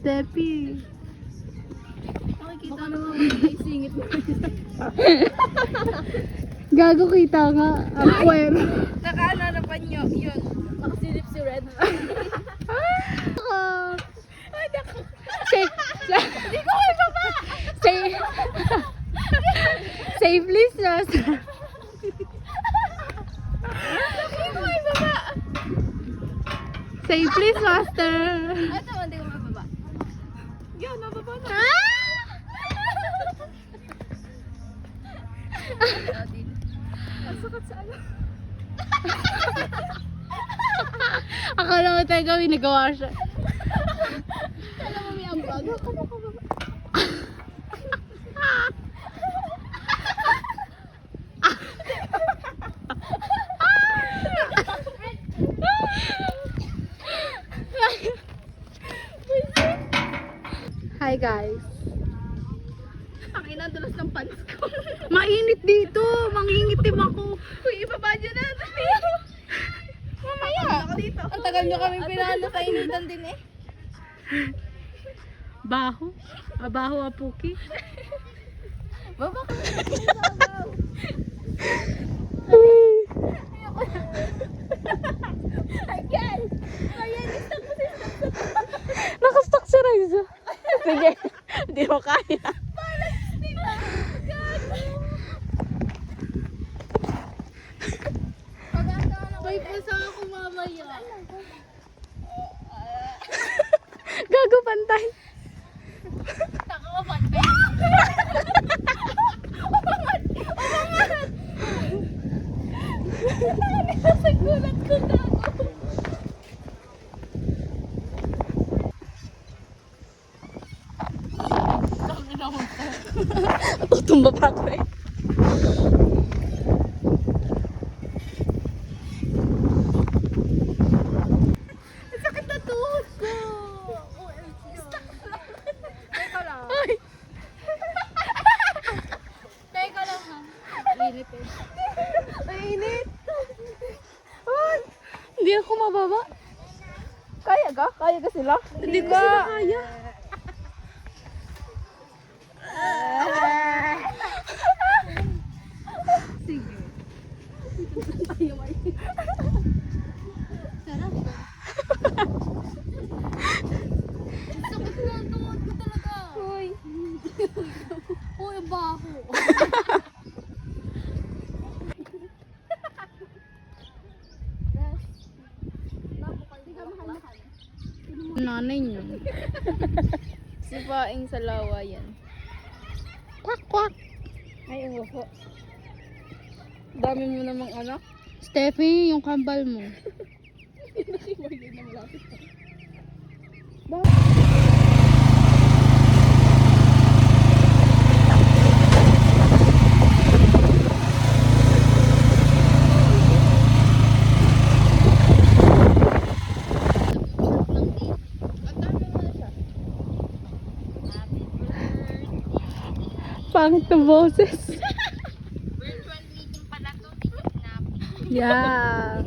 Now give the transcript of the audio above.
Steffi. Makikita naman may singit mo. Gago kita nga. Ang puwer. Nakaano na pa nyo, yun. Nakasilip si Red. Ay, naku. Hindi ko kayo baba. Say please, Ross. Hindi ko kayo baba. Say please, Master. Ito, hindi ko mababa. Yan, nababa na. Ang sakit sa ano. Akala mo tayo gawin, nagawa siya. Alam mo may ambag. Hi guys. Ang ina, dulas ng pants ko. Mainit dito. Mangingitim ako. Uy, ibaba dyan na. Mamaya. Ako dito. Ang tagal nyo kami pinalo sa initan din eh. Baho. Baho apuki. Baba ka. Ayan. Ayan, istak mo si Nakastuck si Raiza. Sige. Hindi mo kaya. May pusa ako mamaya. Gago pantay. Taka ka pantay. Sa gulat ko gago. Tutumba pa ako eh. Sakit na tuhod ko. Teka lang. Ay. Teka lang ha. Init eh. Mainit. Ay. Hindi ako mababa. Kaya ka? Kaya ka sila? Hindi ko sila kaya. Sige. Tayo ay. Sarap. Sakit na ang tuhod ko talaga. Uy. Uy, baho. Nanay niyo. Si Paing sa lawa yan. Kwak kwak. Ay, uho. Dami mo namang anak. Steffi, yung kambal mo. Pangit na boses. Virtual meeting pala to. Yeah.